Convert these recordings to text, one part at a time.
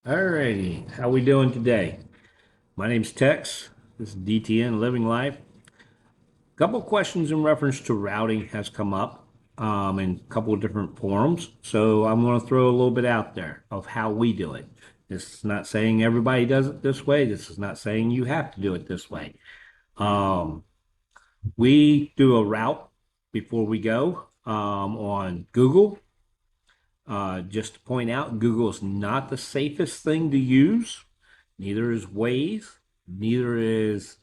Alrighty, how we doing today? My name's Tex. This is DTN Living Life. Couple questions in reference to routing has come up in a couple of different forums. So I'm going to throw a little bit out there of how we do it. This is not saying everybody does it this way. This is not saying you have to do it this way. Um, we do a route before we go on Google. Just to point out, Google is not the safest thing to use. Neither is Waze. Neither is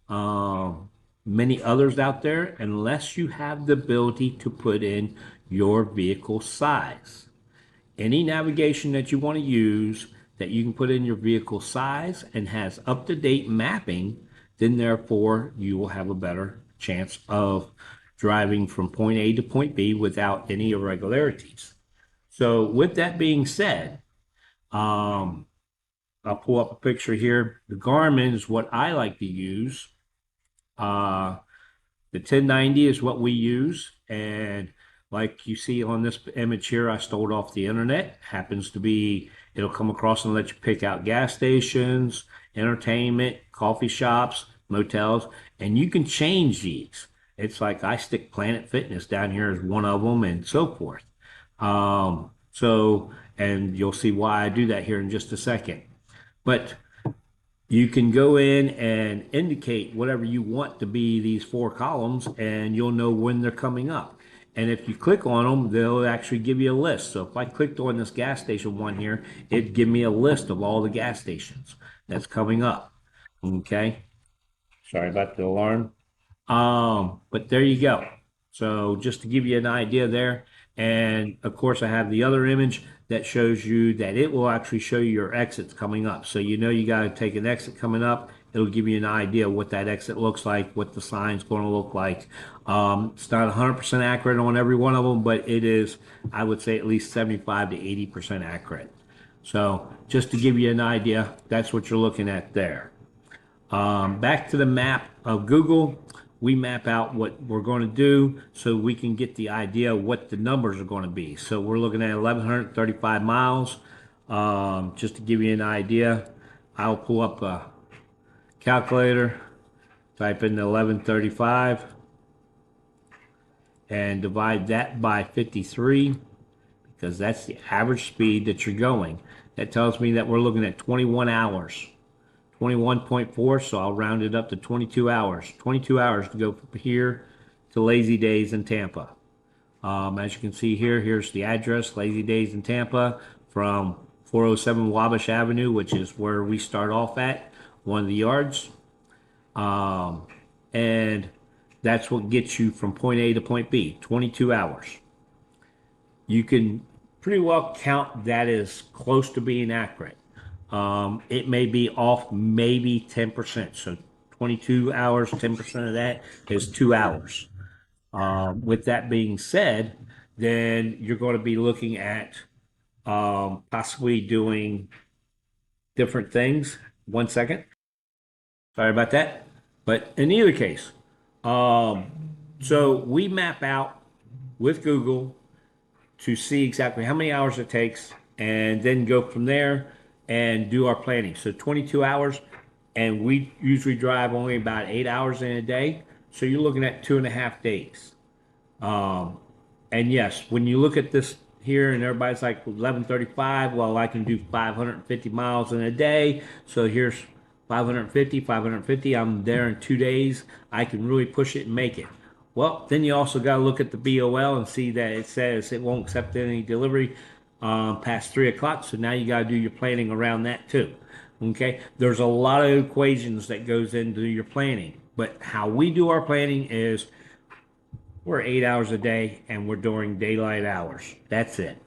um, many others out there, unless you have the ability to put in your vehicle size. Any navigation that you want to use that you can put in your vehicle size and has up-to-date mapping, then therefore you will have a better chance of driving from point A to point B without any irregularities. So with that being said, um, I'll pull up a picture here. The Garmin is what I like to use. Uh, the 1090 is what we use. And like you see on this image here, I stole it off the internet. Happens to be, it'll come across and let you pick out gas stations, entertainment, coffee shops, motels, and you can change these. It's like I stick Planet Fitness down here as one of them and so forth. And you'll see why I do that here in just a second. But you can go in and indicate whatever you want to be these four columns, and you'll know when they're coming up. And if you click on them, they'll actually give you a list. So if I clicked on this gas station one here, it'd give me a list of all the gas stations that's coming up. Okay. Sorry about the alarm. But there you go. So just to give you an idea there. And of course, I have the other image that shows you that it will actually show you your exits coming up. So you know you got to take an exit coming up. It'll give you an idea what that exit looks like, what the sign's going to look like. It's not 100% accurate on every one of them, but it is, I would say, at least 75 to 80% accurate. So just to give you an idea, that's what you're looking at there. Back to the map of Google, we map out what we're going to do so we can get the idea of what the numbers are going to be. So we're looking at 1,135 miles. Just to give you an idea, I'll pull up a calculator, type in 1135, and divide that by 53 because that's the average speed that you're going. That tells me that we're looking at 21 hours. 21.4, so I'll round it up to 22 hours. 22 hours to go from here to Lazy Days in Tampa. As you can see here, here's the address, Lazy Days in Tampa, from 407 Wabash Avenue, which is where we start off at, one of the yards. Um, and that's what gets you from point A to point B, 22 hours. You can pretty well count that as close to being accurate. It may be off maybe 10%. So 22 hours, 10% of that is 2 hours. With that being said, then you're going to be looking at possibly doing different things. 1 second. Sorry about that. But in either case, um, so we map out with Google to see exactly how many hours it takes and then go from there and do our planning. So 22 hours, and we usually drive only about 8 hours in a day. So you're looking at 2.5 days. Um, and yes, when you look at this here and everybody's like 1135, well, I can do 550 miles in a day. So here's 550, 550. I'm there in 2 days. I can really push it and make it. Well, then you also got to look at the BOL and see that it says it won't accept any delivery past 3 o'clock. So now you got to do your planning around that too. Okay, there's a lot of equations that goes into your planning, but how we do our planning is we're 8 hours a day and we're doing daylight hours. That's it.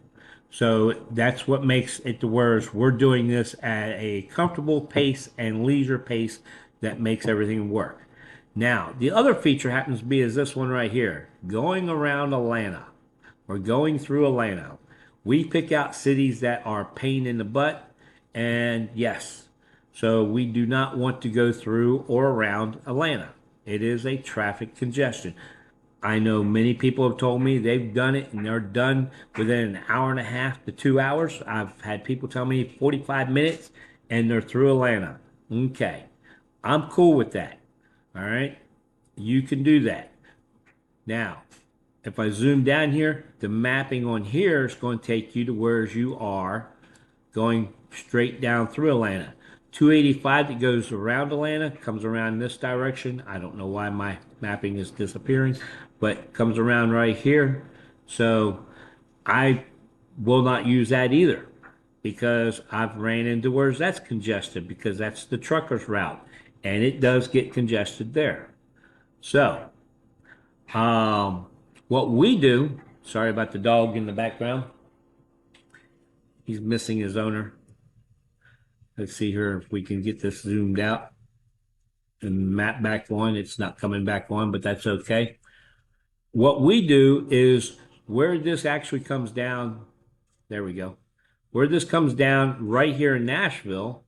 So that's what makes it to where we're doing this at a comfortable pace and leisure pace that makes everything work. Now, the other feature happens to be is this one right here, going around Atlanta or going through Atlanta. We pick out cities that are pain in the butt, and yes, so we do not want to go through or around Atlanta. It is a traffic congestion. I know many people have told me they've done it and they're done within an hour and a half to 2 hours. I've had people tell me 45 minutes and they're through Atlanta. Okay. I'm cool with that. All right. You can do that. Now, if I zoom down here, the mapping on here is going to take you to where you are going straight down through Atlanta. 285 that goes around Atlanta comes around this direction. I don't know why my mapping is disappearing, but comes around right here. So I will not use that either because I've ran into where that's congested because that's the trucker's route and it does get congested there. So, um, what we do, sorry about the dog in the background. He's missing his owner. Let's see here if we can get this zoomed out and map back on. It's not coming back on, but that's okay. What we do is where this actually comes down, there we go. Where this comes down right here in Nashville,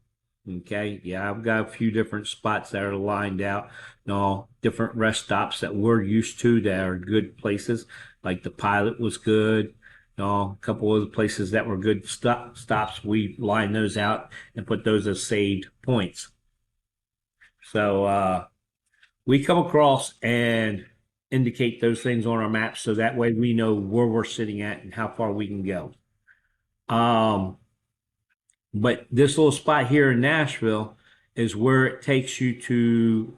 okay, yeah, I've got a few different spots that are lined out. No, different rest stops that we're used to that are good places. Like the Pilot was good. No, a couple of the places that were good stops, we line those out and put those as saved points. So we come across and indicate those things on our maps so that way we know where we're sitting at and how far we can go. Um, but this little spot here in Nashville is where it takes you to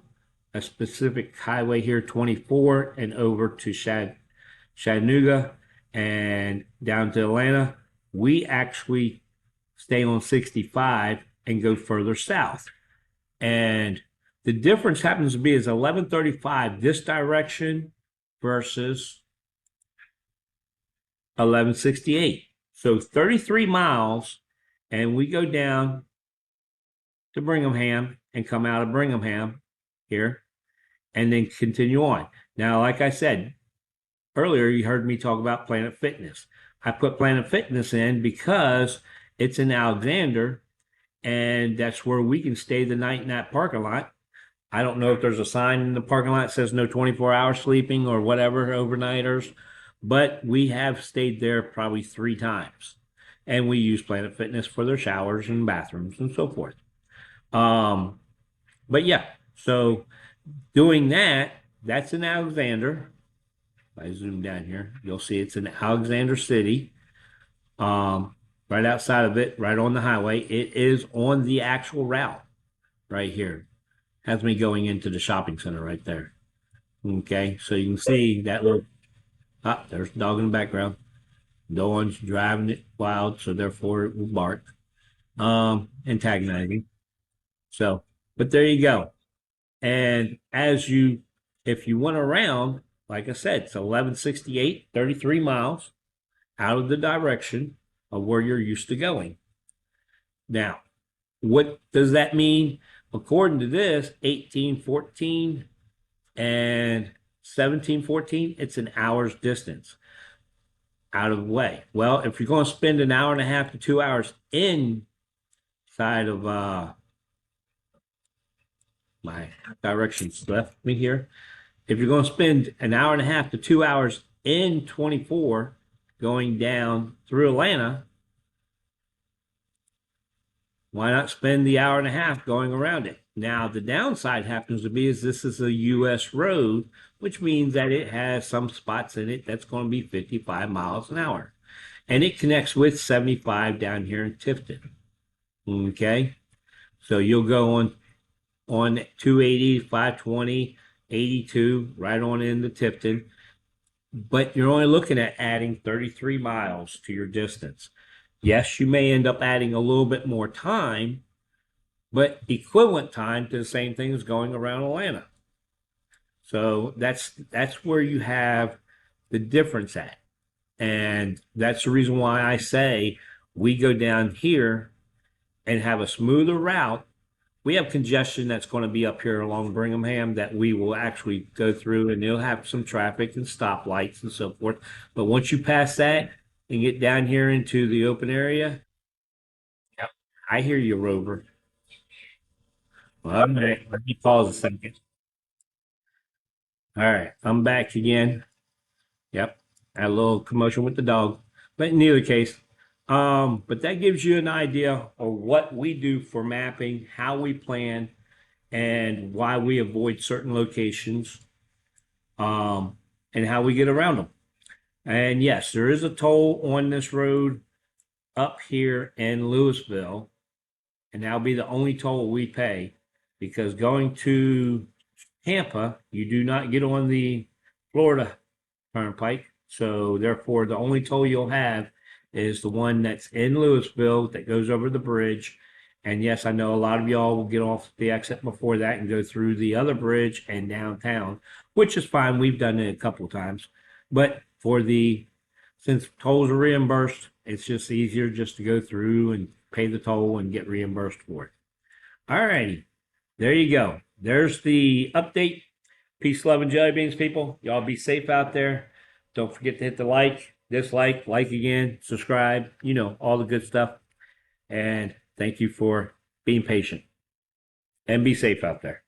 a specific highway here, 24, and over to Chattanooga and down to Atlanta. We actually stay on 65 and go further south. And the difference happens to be is 1135 this direction versus 1168. So 33 miles, and we go down to Birmingham and come out of Birmingham here and then continue on. Now, like I said earlier, you heard me talk about Planet Fitness. I put Planet Fitness in because it's in Alexander, and that's where we can stay the night in that parking lot. I don't know if there's a sign in the parking lot that says no 24-hour sleeping or whatever, overnighters, but we have stayed there probably 3 times. And we use Planet Fitness for their showers and bathrooms and so forth. Um, but yeah, so doing that, that's in Alexander. If I zoom down here, you'll see it's in Alexander City. Right outside of it, right on the highway. It is on the actual route right here. Has me going into the shopping center right there. Okay, so you can see that little, there's a dog in the background. No one's driving it wild, so therefore it will bark, antagonizing. So, but there you go. And if you went around, like I said, it's 1168, 33 miles out of the direction of where you're used to going. Now, what does that mean? According to this, 1814 and 1714, it's an hour's distance out of the way. Well, if you're going to spend an hour and a half to 2 hours inside of my directions left me here, if you're going to spend an hour and a half to 2 hours in 24 going down through Atlanta, why not spend the hour and a half going around it? Now, the downside happens to be is this is a U.S. road, which means that it has some spots in it that's going to be 55 miles an hour. And it connects with 75 down here in Tifton. Okay. So you'll go on 280, 520, 82, right on into Tifton. But you're only looking at adding 33 miles to your distance. Yes, you may end up adding a little bit more time, but equivalent time to the same thing as going around Atlanta. So that's where you have the difference at. And that's the reason why I say we go down here and have a smoother route. We have congestion that's going to be up here along Birmingham that we will actually go through, and they'll have some traffic and stoplights and so forth. But once you pass that and get down here into the open area, yep, I hear you, Rover. Well, let me pause a second. All right, I'm back again. Yep, had a little commotion with the dog, but in either case, but that gives you an idea of what we do for mapping, how we plan, and why we avoid certain locations, um, and how we get around them. And yes, there is a toll on this road up here in Louisville, and that'll be the only toll we pay because going to Tampa, you do not get on the Florida Turnpike. So therefore, the only toll you'll have is the one that's in Louisville that goes over the bridge. And yes, I know a lot of y'all will get off the exit before that and go through the other bridge and downtown, which is fine. We've done it a couple of times. But since tolls are reimbursed, it's just easier just to go through and pay the toll and get reimbursed for it. All righty. There you go. There's the update. Peace, love, and jelly beans, people. Y'all be safe out there. Don't forget to hit the dislike, like again, subscribe, all the good stuff. And thank you for being patient and be safe out there.